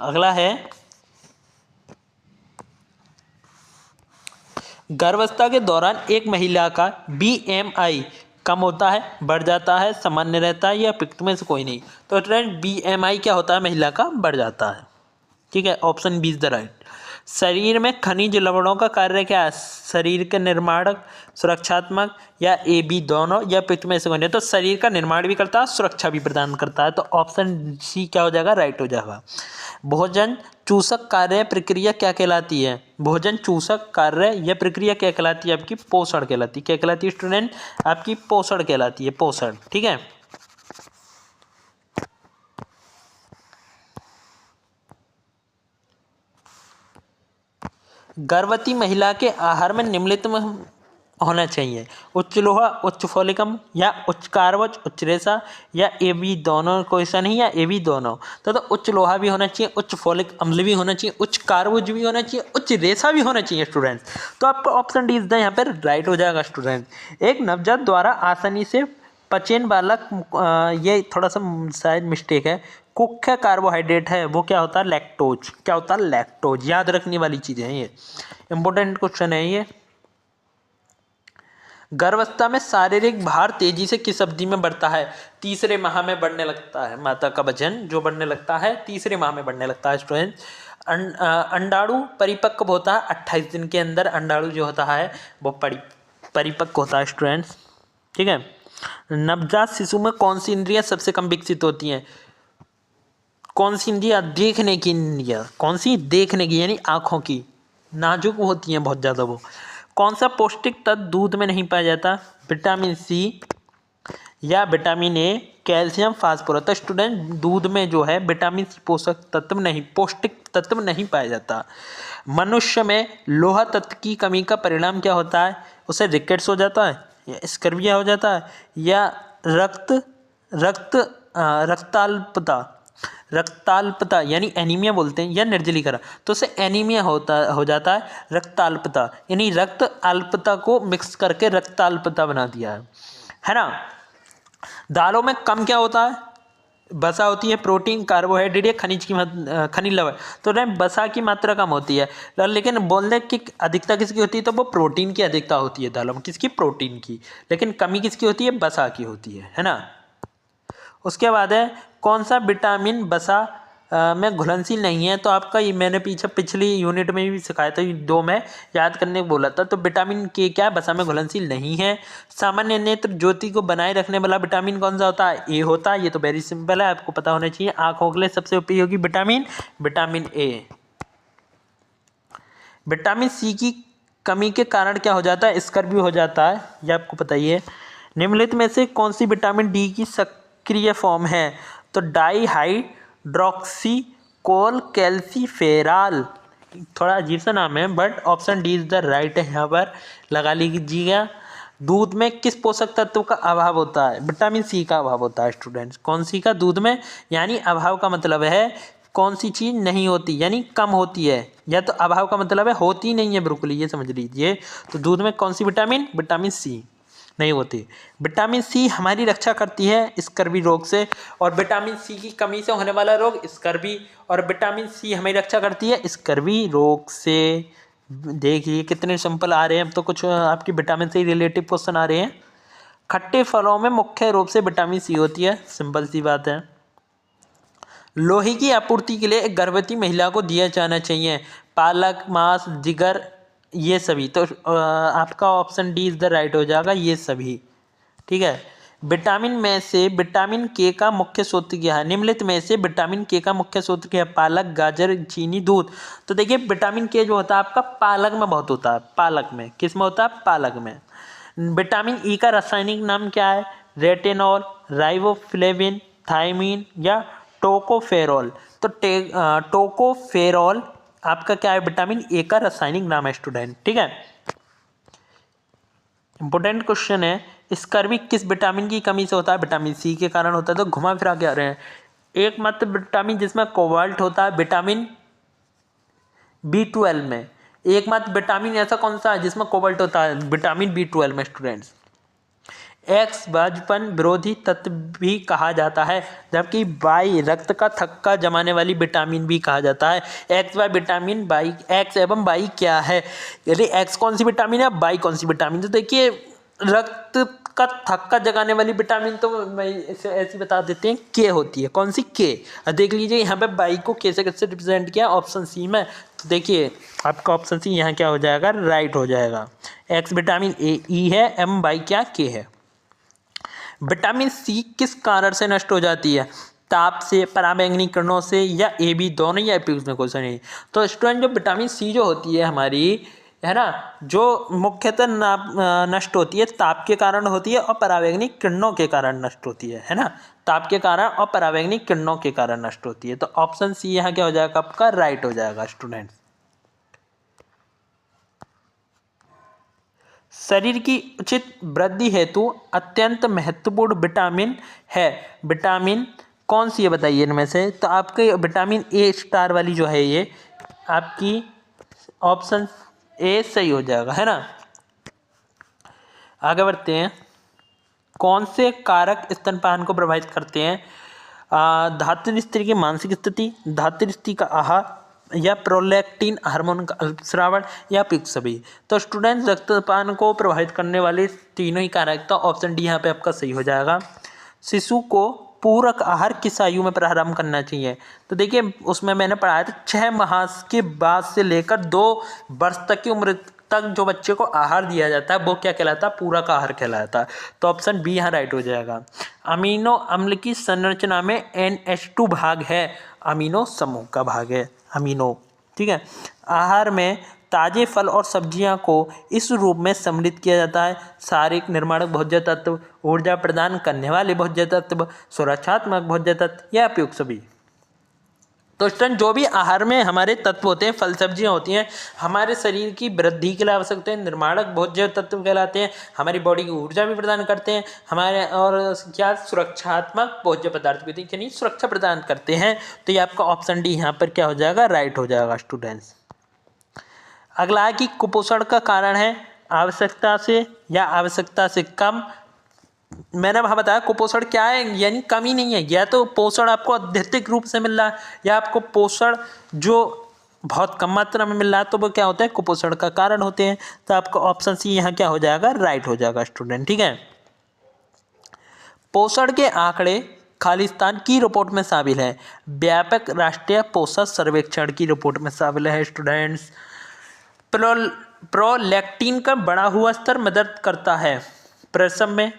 अगला है गर्भावस्था के दौरान एक महिला का BMI कम होता है, बढ़ जाता है, सामान्य रहता है, या उपयुक्त में से कोई नहीं। तो फ्रेंड BMI क्या होता है, महिला का बढ़ जाता है। ठीक है, option b is the right. शरीर में खनिज लवणों का कार्य क्या है, शरीर के निर्माण, सुरक्षात्मक, या ए बी दोनों, या उपयुक्त में से कोई नहीं। तो शरीर का निर्माण भी करता है, सुरक्षा भी प्रदान करता है। तो ऑप्शन सी क्या हो जाएगा, राइट हो जाएगा। भोजन चूसक कार्य प्रक्रिया क्या कहलाती है, भोजन चूसक कार्य या प्रक्रिया क्या कहलाती है, आपकी पोषण कहलाती है। क्या कहलाती है स्टूडेंट, आपकी पोषण कहलाती है, पोषण। ठीक है। गर्भवती महिला के आहार में निम्नलिखित में होना चाहिए, उच्च लोहा, उच्च फोलिकम, या उच्च कार्बोज, उच्च रेशा, या ए बी दोनों, क्वेश्चन ही, या ए बी दोनों। तो उच्च लोहा भी होना चाहिए, उच्च फोलिक अम्ल भी होना चाहिए, उच्च कार्बोज भी होना चाहिए, उच्च रेशा भी होना चाहिए स्टूडेंट्स। तो आपका ऑप्शन डी इज द यहाँ पर राइट हो जाएगा स्टूडेंट। एक नवजात द्वारा आसानी से पचेन बालक, ये थोड़ा सा शायद मिस्टेक है, मुख्य कार्बोहाइड्रेट है वो क्या होता है, लैक्टोज। क्या होता है, लैक्टोज। याद रखने वाली चीजें हैं ये, इंपॉर्टेंट क्वेश्चन है ये। गर्भावस्था में शारीरिक भार तेजी से किस अवधि में बढ़ता है, तीसरे माह में बढ़ने लगता है। माता का वजन जो बढ़ने लगता है तीसरे माह में बढ़ने लगता है स्टूडेंट। अंडाणु परिपक्व होता है 28 दिन के अंदर, अंडाणु जो होता है वो परिपक्व होता है स्टूडेंट्स। ठीक है। नवजात शिशु में कौन सी इंद्रियां सबसे कम विकसित होती हैं, कौन सी इंद्रियां, देखने की इंद्रियां, कौन सी, देखने की, यानी आंखों की, नाजुक होती हैं बहुत ज़्यादा वो। कौन सा पौष्टिक तत्व दूध में नहीं पाया जाता, विटामिन सी, या विटामिन ए, कैल्शियम, फास्फोरस। तो स्टूडेंट दूध में जो है विटामिन सी पोषक तत्व नहीं, पौष्टिक तत्व नहीं पाया जाता। मनुष्य में लोहा तत्व की कमी का परिणाम क्या होता है, उसे रिकेट्स हो जाता है, या स्कर्विया हो जाता है, या रक्ताल्पता यानी एनीमिया बोलते हैं, या निर्जलीकरण। तो उसे एनीमिया हो जाता है, रक्ताल्पता यानी रक्त अल्पता को मिक्स करके रक्ताल्पता बना दिया है ना। दालों में कम क्या होता है, बसा होती है, प्रोटीन, कार्बोहाइड्रेट या खनिज लवण। तो बसा की मात्रा कम होती है, लेकिन बोलने की अधिकता किसकी होती है, तो वो प्रोटीन की अधिकता होती है दालों में, किसकी, प्रोटीन की। लेकिन कमी किसकी होती है, बसा की होती है ना। उसके बाद है कौन सा विटामिन बसा में घुलनशील नहीं है। तो आपका ये मैंने पिछली यूनिट में भी सिखाया था, 2 में याद करने को बोला था। तो विटामिन के क्या बसा में घुलनशील नहीं है। सामान्य नेत्र ज्योति को बनाए रखने वाला विटामिन कौन सा होता है, ए होता है। ये तो वेरी सिंपल है, आपको पता होना चाहिए। आंखों के लिए सबसे उपयोगी vitamin, vitamin a. Vitamin c की कमी के कारण क्या हो जाता है, स्कर्वी हो जाता है, ये आपको पता ही है। निम्नलिखित में से कौन सी विटामिन डी की सक्रिय फॉर्म है, तो डाईहाइड्रोक्सी कोल कैल्सीफेराल। थोड़ा अजीब सा नाम है, but option D is the right है, यहाँ पर लगा लीजिएगा। दूध में किस पोषक तत्व का अभाव होता है, विटामिन सी का अभाव होता है स्टूडेंट्स। कौन सी का, दूध में, यानी अभाव का मतलब है कौन सी चीज़ नहीं होती, यानी कम होती है, या तो अभाव का मतलब है होती नहीं है बिल्कुल, ये समझ लीजिए। तो दूध में कौन सी विटामिन, विटामिन सी नहीं होती। विटामिन सी हमारी रक्षा करती है स्कर्वी रोग से, और विटामिन सी की कमी से होने वाला रोग स्कर्वी, और विटामिन सी हमारी रक्षा करती है स्कर्वी रोग से। देखिए कितने सिंपल आ रहे हैं। अब तो कुछ आपकी विटामिन से रिलेटिव क्वेश्चन आ रहे हैं। खट्टे फलों में मुख्य रूप से विटामिन सी होती है, सिंपल सी बात है। लोहे की आपूर्ति के लिए एक गर्भवती महिला को दिया जाना चाहिए। पालक, मांस, जिगर, ये सभी। तो आपका option D is the right हो जाएगा, ये सभी। ठीक है। विटामिन में से विटामिन के का मुख्य स्रोत क्या है? निम्नलिखित में से विटामिन के का मुख्य स्रोत क्या है? पालक, गाजर, चीनी, दूध। तो देखिए विटामिन के जो होता है आपका पालक में बहुत होता है। पालक में, किस में होता है? पालक में। विटामिन ई का रासायनिक नाम क्या है? रेटिनॉल, राइबोफ्लेविन, थायमीन या टोकोफेरॉल। तो टोकोफेरॉल आपका क्या है? विटामिन ए का रासायनिक नाम है स्टूडेंट। ठीक है। इंपॉर्टेंट क्वेश्चन है, स्कर्वी किस विटामिन की कमी से होता है? विटामिन सी के कारण होता है। तो घुमा फिरा के आ रहे हैं। एकमात्र विटामिन जिसमें कोबाल्ट होता है विटामिन B12 में। एकमात्र विटामिन ऐसा कौन सा है जिसमें कोबाल्ट होता है? विटामिन B12 में स्टूडेंट्स। एक्स बाजपन विरोधी तत्व भी कहा जाता है, जबकि वाई रक्त का थक्का जमाने वाली विटामिन भी कहा जाता है। X y vitamin, y x एवं वाई क्या है? यदि एक्स कौन सी विटामिन है, वाई कौन सी विटामिन? तो देखिए रक्त का थक्का जगाने वाली विटामिन तो मैं इसे ऐसी बता देते हैं के होती है। कौन सी? के। देख लीजिए यहाँ पे वाई को के से किससे रिप्रेजेंट किया? ऑप्शन सी में। तो देखिए आपका ऑप्शन सी यहाँ क्या हो जाएगा? राइट हो जाएगा। एक्स विटामिन ई है, एम वाई क्या? के है। विटामिन सी किस कारण से नष्ट हो जाती है? ताप से, पराबैंगनी किरणों से, या ए बी दोनों, या एपी उसमें क्वेश्चन नहीं। तो स्टूडेंट जो विटामिन सी जो होती है हमारी, है ना, जो मुख्यतः नष्ट होती है ताप के कारण होती है और पराबैंगनी किरणों के कारण नष्ट होती है ना। ताप के कारण और पराबैंगनी किरणों के कारण नष्ट होती है। तो ऑप्शन सी यहाँ क्या हो जाएगा? आपका राइट हो जाएगा स्टूडेंट। शरीर की उचित वृद्धि हेतु अत्यंत महत्वपूर्ण विटामिन है। विटामिन कौन सी है बताइए इनमें से? तो आपके विटामिन ए स्टार वाली जो है ये आपकी ऑप्शन ए सही हो जाएगा, है ना। आगे बढ़ते हैं। कौन से कारक स्तनपान को प्रभावित करते हैं? धात्री स्त्री की मानसिक स्थिति, धात्री स्त्री का आहार, या प्रोलैक्टिन हार्मोन का अल्पस्रावन, या पिक सभी। तो स्टूडेंट रक्तपान को प्रभावित करने वाले तीनों ही कारक, तो ऑप्शन डी यहाँ पे आपका सही हो जाएगा। शिशु को पूरक आहार किस आयु में प्रारंभ करना चाहिए? तो देखिए उसमें मैंने पढ़ाया था 6 माह के बाद से लेकर 2 वर्ष तक की उम्र तक जो बच्चे को आहार दिया जाता है वो क्या कहलाता है? पूरक आहार कहलाता है। तो ऑप्शन बी यहाँ राइट हो जाएगा। अमीनो अम्ल की संरचना में NH2 भाग है, अमीनो समूह का भाग है अमीनो। ठीक है। आहार में ताजे फल और सब्जियां को इस रूप में सम्मिलित किया जाता है: शारीरिक निर्माणक भोज्य तत्व, ऊर्जा प्रदान करने वाले भोज्य तत्व, सुरक्षात्मक भोज्य तत्व, या उपयुक्त सभी। तो स्टूडेंट जो भी आहार में हमारे तत्व होते हैं, फल सब्जियां होती हैं, हमारे शरीर की वृद्धि के लिए आवश्यक होते हैं, निर्माणक भोज्य तत्व कहलाते हैं, हमारी बॉडी की ऊर्जा भी प्रदान करते हैं, हमारे और क्या सुरक्षात्मक भोज्य पदार्थ भी यानी सुरक्षा प्रदान करते हैं। तो ये आपका ऑप्शन डी यहाँ पर क्या हो जाएगा? राइट हो जाएगा स्टूडेंट्स। अगला है कि कुपोषण का कारण है आवश्यकता से या आवश्यकता से कम। मैंने वहाँ बताया कुपोषण क्या है, यानी कमी नहीं है। या तो पोषण आपको अत्यधिक रूप से मिल रहा है, या आपको पोषण जो बहुत कम मात्रा में मिल रहा है, तो वो क्या होता है? कुपोषण का कारण होते हैं। तो आपका ऑप्शन सी यहाँ क्या हो जाएगा? राइट हो जाएगा स्टूडेंट। ठीक है। पोषण के आंकड़े खालिस्तान की रिपोर्ट में शामिल है, व्यापक राष्ट्रीय पोषण सर्वेक्षण की रिपोर्ट में शामिल है स्टूडेंट्स। प्रोलैक्टिन का बढ़ा हुआ स्तर मदद करता है प्रसव में,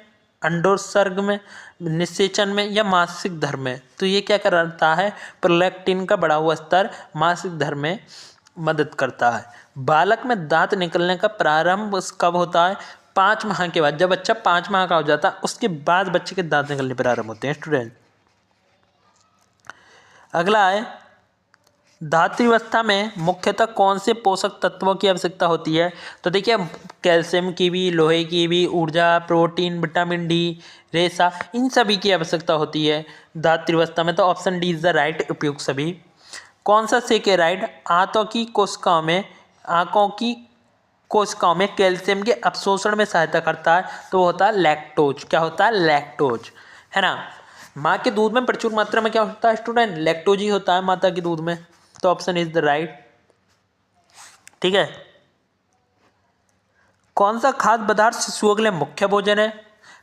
अंडोत्सर्ग में, निषेचन में, या मासिक धर्म में। तो ये क्या करता है? प्रोलैक्टिन का बढ़ा हुआ स्तर मासिक धर्म में मदद करता है। बालक में दांत निकलने का प्रारंभ कब होता है? 5 माह के बाद। जब बच्चा 5 माह का हो जाता है उसके बाद बच्चे के दांत निकलने प्रारंभ होते हैं स्टूडेंट। अगला है धात्रिवस्था में मुख्यतः कौन से पोषक तत्वों की आवश्यकता होती है? तो देखिए कैल्शियम की भी, लोहे की भी, ऊर्जा, प्रोटीन, विटामिन डी, रेशा, इन सभी की आवश्यकता होती है धात्रिवस्था में। तो option D is the right, उपयुक्त सभी। कौन सा सेकेराइड आंतों की कोशिकाओं में कैल्शियम के अवशोषण में सहायता करता है? तो वो होता है लैक्टोज। क्या होता है? लैक्टोज, है ना। माँ के दूध में प्रचुर मात्रा में क्या होता है स्टूडेंट? लैक्टोज ही होता है माता के दूध में। तो ऑप्शन इज द राइट। ठीक है। कौन सा खाद्य पदार्थ शिशुओं के लिए मुख्य भोजन है?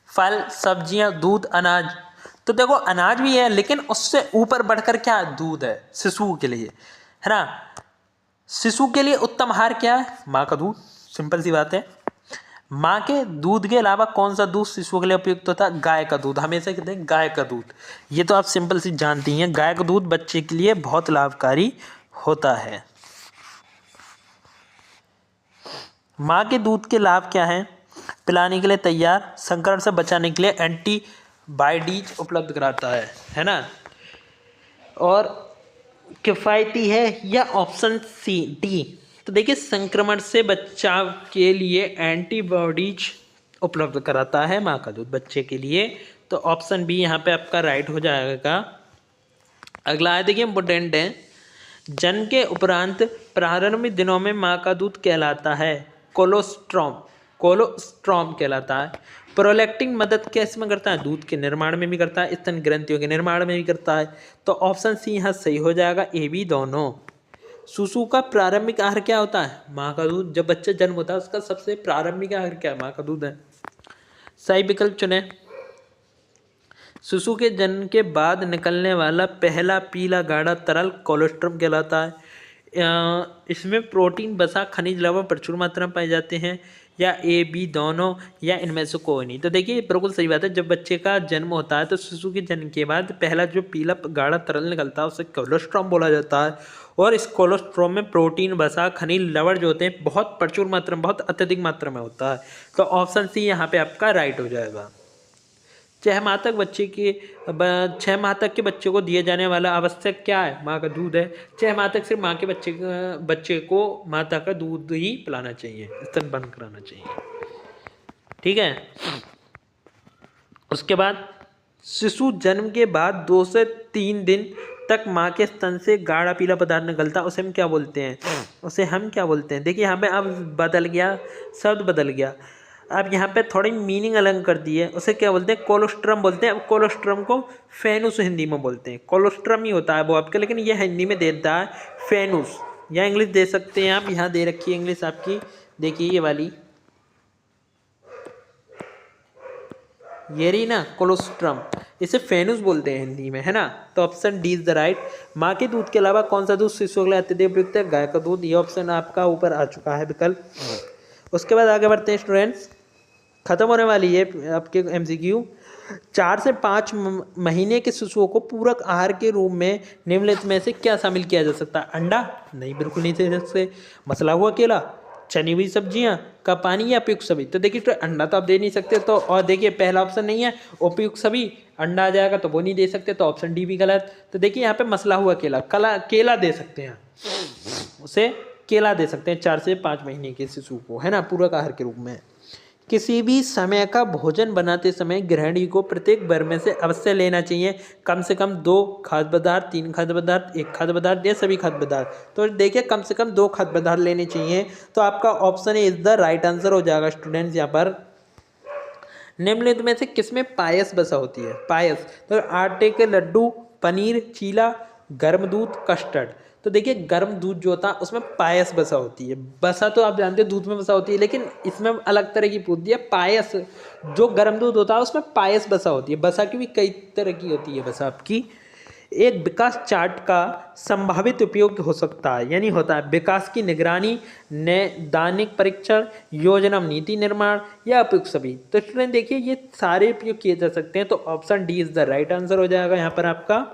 फल, सब्जियां, दूध, अनाज। तो देखो अनाज भी है लेकिन उससे ऊपर बढ़कर क्या दूध है शिशु के लिए, है ना। शिशु के लिए उत्तम आहार क्या है? माँ का दूध, सिंपल सी बात है। माँ के दूध के अलावा कौन सा दूध शिशुओं के लिए उपयुक्त होता है? गाय का दूध। हमेशा कहते हैं गाय का दूध, ये तो आप सिंपल सी जानती हैं, गाय का दूध बच्चे के लिए बहुत लाभकारी होता है। माँ के दूध के लाभ क्या हैं? पिलाने के लिए तैयार, संक्रमण से बचाने के लिए एंटीबायोटिक उपलब्ध कराता है ना। और किफ़ायती है या ऑप्शन सी डी? तो देखिए संक्रमण से बचाव के लिए एंटीबॉडीज उपलब्ध कराता है माँ का दूध बच्चे के लिए। तो ऑप्शन बी यहाँ पे आपका राइट हो जाएगा। अगला है देखिए इम्पोर्टेंट है, जन्म के उपरांत प्रारंभिक दिनों में माँ का दूध कहलाता है कोलोस्ट्रॉम, कोलोस्ट्रॉम कहलाता है। प्रोलैक्टिन मदद कैसे में करता है? दूध के निर्माण में भी करता है, स्तन ग्रंथियों के निर्माण में भी करता है। तो ऑप्शन सी यहाँ सही हो जाएगा, ए बी दोनों। शिशु का प्रारंभिक आहार क्या होता है? माँ का दूध। जब बच्चा जन्म होता है उसका सबसे प्रारंभिक आहार क्या है? माँ का दूध है। सही विकल्प चुने। शिशु के जन्म के बाद निकलने वाला पहला पीला गाढ़ा तरल कोलोस्ट्रम कहलाता है। इसमें प्रोटीन, वसा, खनिज लवण प्रचुर मात्रा में पाए जाते हैं, या ए बी दोनों, या इनमें से कोई नहीं। तो देखिए बिल्कुल सही बात है, जब बच्चे का जन्म होता है तो शिशु के जन्म के बाद पहला जो पीला गाढ़ा तरल निकलता है उसे कोलोस्ट्रम बोला जाता है। और इस कोलोस्ट्रम में प्रोटीन, वसा, खनिज लवण जो होते हैं बहुत प्रचुर मात्रा में, बहुत अत्यधिक मात्रा में होता है। तो ऑप्शन सी यहाँ पे आपका राइट हो जाएगा। 6 माह तक के बच्चे को दिए जाने वाला आवश्यक क्या है? माँ का दूध है। 6 माह तक सिर्फ माँ के बच्चे को माता का दूध ही पिलाना चाहिए, स्तनपान कराना चाहिए, ठीक है। उसके बाद शिशु जन्म के बाद 2 से 3 दिन तक माँ के स्तन से गाढ़ा पीला पदार्थ निकलता है, उसे हम क्या बोलते हैं? देखिए यहाँ पे अब बदल गया, शब्द बदल गया। अब यहाँ पे थोड़ी मीनिंग अलग कर दी है, उसे क्या बोलते हैं? कोलोस्ट्रम बोलते हैं। अब कोलोस्ट्रम को फेनुस हिंदी में बोलते हैं, कोलोस्ट्रम ही होता है वो आपका, लेकिन ये हिंदी में देता है फेनुस, या इंग्लिश दे सकते हैं आप। यहाँ दे रखी है इंग्लिश आपकी, देखिए ये वाली, ये रही ना कोलोस्ट्रम, इसे फेनुस बोलते हैं हिंदी में, है ना। तो option D is the right. माँ के दूध के अलावा कौन सा दूध शिशुओं के लिए अत्यधिक उपयुक्त है? गाय का दूध। ये ऑप्शन आपका ऊपर आ चुका है विकल्प। उसके बाद आगे बढ़ते हैं स्टूडेंट्स, खत्म होने वाली है आपके MCQ। 4 से 5 महीने के शिशुओं को पूरक आहार के रूप में निम्नलिखित में से क्या शामिल किया जा सकता है? अंडा? नहीं, बिल्कुल नहीं दे सकते। मसला हुआ केला, चनी हुई सब्जियां का पानी, या उपयुक्त सभी? तो देखिए तो अंडा तो आप दे नहीं सकते, तो और देखिए पहला ऑप्शन नहीं है, उपयुक्त सभी अंडा आ जाएगा तो वो नहीं दे सकते, तो ऑप्शन डी भी गलत। तो देखिए यहाँ पे मसला हुआ केला, केला दे सकते हैं, उसे केला दे सकते हैं 4 से 5 महीने के शिशु को, है ना, पूरक आहार के रूप में। किसी भी समय का भोजन बनाते समय गृहिणी को प्रत्येक बार में से अवश्य लेना चाहिए कम से कम 2 खाद्य पदार्थ, 3 खाद्य पदार्थ, 1 खाद्य पदार्थ, या सभी खाद्य पदार्थ। तो देखिए कम से कम 2 खाद्य पदार्थ लेने चाहिए। तो आपका option A is the right answer हो जाएगा स्टूडेंट्स। यहाँ पर निम्नलिखित में से किसमें पायस बसा होती है? पायस, तो आटे के लड्डू, पनीर, चीला, गर्म दूध, कस्टर्ड। तो देखिए गर्म दूध जो होता है उसमें पायस बसा होती है। बसा तो आप जानते हैं दूध में बसा होती है, लेकिन इसमें अलग तरह की पूछ दी है। पायस, जो गर्म दूध होता है उसमें पायस बसा होती है। बसा की भी कई तरह की होती है बसा आपकी। एक विकास चार्ट का संभावित उपयोग हो सकता है, यानी होता है विकास की निगरानी, नैदानिक परीक्षण, योजना, नीति निर्माण, या उपयुक्त सभी। तो स्टूडेंट देखिए ये सारे उपयोग किए जा सकते हैं। तो option D is the right answer हो जाएगा यहाँ पर आपका।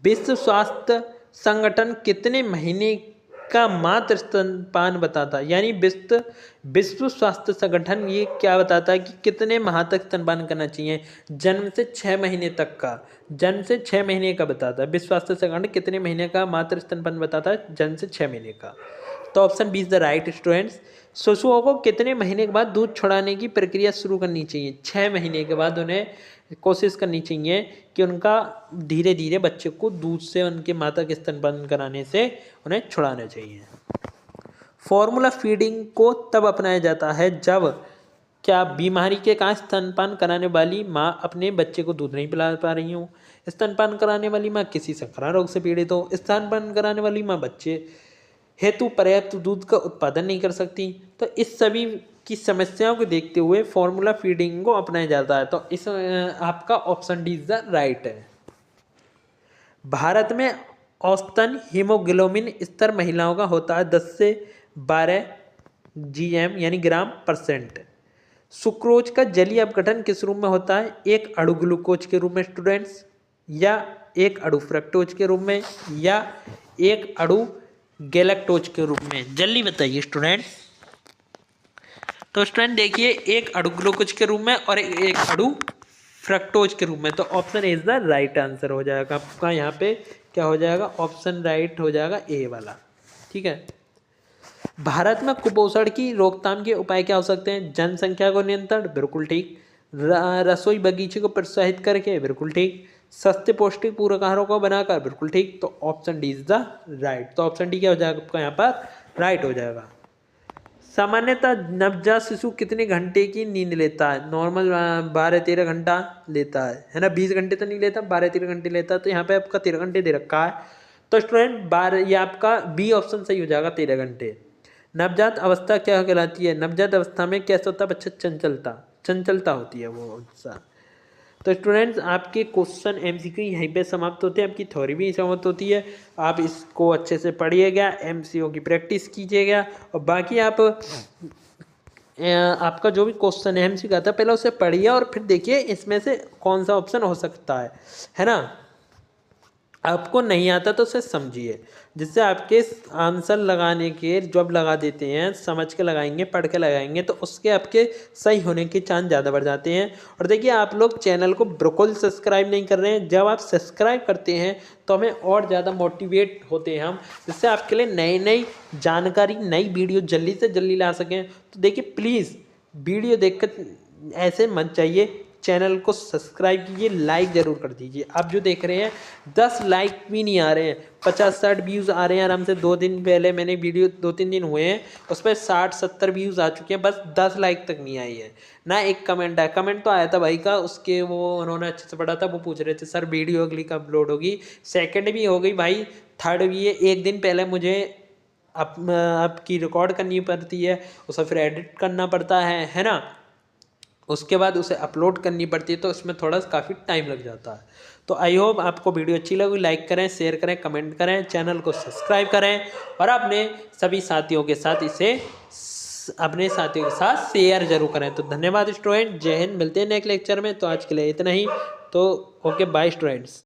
विश्व स्वास्थ्य संगठन कितने महीने का मात्र स्तनपान बताता है? यानी विश्व स्वास्थ्य संगठन ये क्या बताता है कि कितने माह तक स्तनपान करना चाहिए? जन्म से 6 महीने तक का, जन्म से 6 महीने का बताता है। विश्व स्वास्थ्य संगठन कितने महीने का मात्र स्तनपान बताता है? जन्म से 6 महीने का। तो option b is the right students. शिशुओं को कितने महीने के बाद दूध छुड़ाने की प्रक्रिया शुरू करनी चाहिए? 6 महीने के बाद उन्हें कोशिश करनी चाहिए कि उनका धीरे धीरे बच्चे को दूध से, उनके माता के स्तनपान कराने से उन्हें छुड़ाना चाहिए। फॉर्मूला फीडिंग को तब अपनाया जाता है जब क्या बीमारी के कारण स्तनपान कराने वाली माँ अपने बच्चे को दूध नहीं पिला पा रही हो, स्तनपान कराने वाली माँ किसी संक्रामक रोग से पीड़ित हो, स्तनपान कराने वाली माँ बच्चे हेतु पर्याप्त दूध का उत्पादन नहीं कर सकती। तो इस सभी की समस्याओं को देखते हुए फॉर्मूला फीडिंग को अपनाया जाता है। तो इस आपका option D is the right है। भारत में औसतन हीमोग्लोबिन स्तर महिलाओं का होता है 10 से 12 GM यानी ग्राम परसेंट। सुक्रोज का जलीय अपघटन किस रूप में होता है? एक अणु ग्लूकोज के रूप में स्टूडेंट्स, या एक अणु फ्रक्टोज के रूप में, या एक अणु गैलेक्टोज के रूप में। जल्दी बताइए स्टूडेंट्स। तो स्टूडेंट देखिए, एक अणु ग्लूकोज के रूप में और एक अणु फ्रक्टोज के रूप में। तो option A is the right answer हो जाएगा आपका। यहाँ पे क्या हो जाएगा? ऑप्शन राइट हो जाएगा ए वाला। ठीक है। भारत में कुपोषण की रोकथाम के उपाय क्या हो सकते हैं? जनसंख्या को नियंत्रण, बिल्कुल ठीक। रसोई बगीचे को प्रोत्साहित करके, बिल्कुल ठीक। सस्ते पौष्टिक पूरक आहारों को बनाकर, बिल्कुल ठीक। तो option D is the right. तो ऑप्शन डी क्या हो जाएगा आपका यहाँ पर? राइट हो जाएगा। सामान्यतः नवजात शिशु कितने घंटे की नींद लेता है? नॉर्मल 12-13 घंटा लेता है ना? 20 घंटे तो नहीं लेता, 12-13 घंटे लेता है। तो यहाँ पे आपका 13 घंटे दे रखा है। तो स्टूडेंट 12, ये आपका बी ऑप्शन सही हो जाएगा, 13 घंटे। नवजात अवस्था क्या कहलाती है? नवजात अवस्था में कैसा होता है बच्चा? चंचलता होती है वो अवस्था। तो स्टूडेंट्स आपके क्वेश्चन MCQ यहीं पे समाप्त होते हैं, आपकी थ्योरी भी समाप्त होती है। आप इसको अच्छे से पढ़िएगा, MCQ की प्रैक्टिस कीजिएगा, और बाकी आप आपका जो भी क्वेश्चन है MCQ आता है पहले उसे पढ़िए और फिर देखिए इसमें से कौन सा ऑप्शन हो सकता है ना? आपको नहीं आता तो उसे समझिए, जिससे आपके आंसर लगाने के जब लगा देते हैं, समझ के लगाएंगे, पढ़ के लगाएंगे, तो उसके आपके सही होने के चांस ज़्यादा बढ़ जाते हैं। और देखिए, आप लोग चैनल को बिल्कुल सब्सक्राइब नहीं कर रहे हैं। जब आप सब्सक्राइब करते हैं तो हमें और ज़्यादा मोटिवेट होते हैं हम, जिससे आपके लिए नई नई जानकारी, नई वीडियो जल्दी से जल्दी ला सकें। तो देखिए, प्लीज़ वीडियो देखकर ऐसे मत चाहिए, चैनल को सब्सक्राइब कीजिए, लाइक ज़रूर कर दीजिए। आप जो देख रहे हैं 10 लाइक भी नहीं आ रहे हैं, 50-60 व्यूज़ आ रहे हैं आराम से। 2 दिन पहले मैंने वीडियो 2-3 दिन हुए हैं, उस पर 60-70 व्यूज़ आ चुके हैं, बस 10 लाइक तक नहीं आई है ना। एक कमेंट आया, कमेंट तो आया था भाई का, उसके वो उन्होंने अच्छे से पढ़ा था, वो पूछ रहे थे सर वीडियो अगली कब अपलोड होगी। सेकेंड भी हो गई भाई, थर्ड भी है। एक दिन पहले मुझे आपकी रिकॉर्ड करनी पड़ती है, उसे फिर एडिट करना पड़ता है ना? उसके बाद उसे अपलोड करनी पड़ती है, तो उसमें थोड़ा काफ़ी टाइम लग जाता है। तो आई होप आपको वीडियो अच्छी लगी। लाइक करें, शेयर करें, कमेंट करें, चैनल को सब्सक्राइब करें, और अपने सभी साथियों के साथ इसे शेयर जरूर करें। तो धन्यवाद स्टूडेंट, जय हिंद। मिलते हैं नेक्स्ट लेक्चर में। तो आज के लिए इतना ही। तो ओके, बाय स्टूडेंट्स।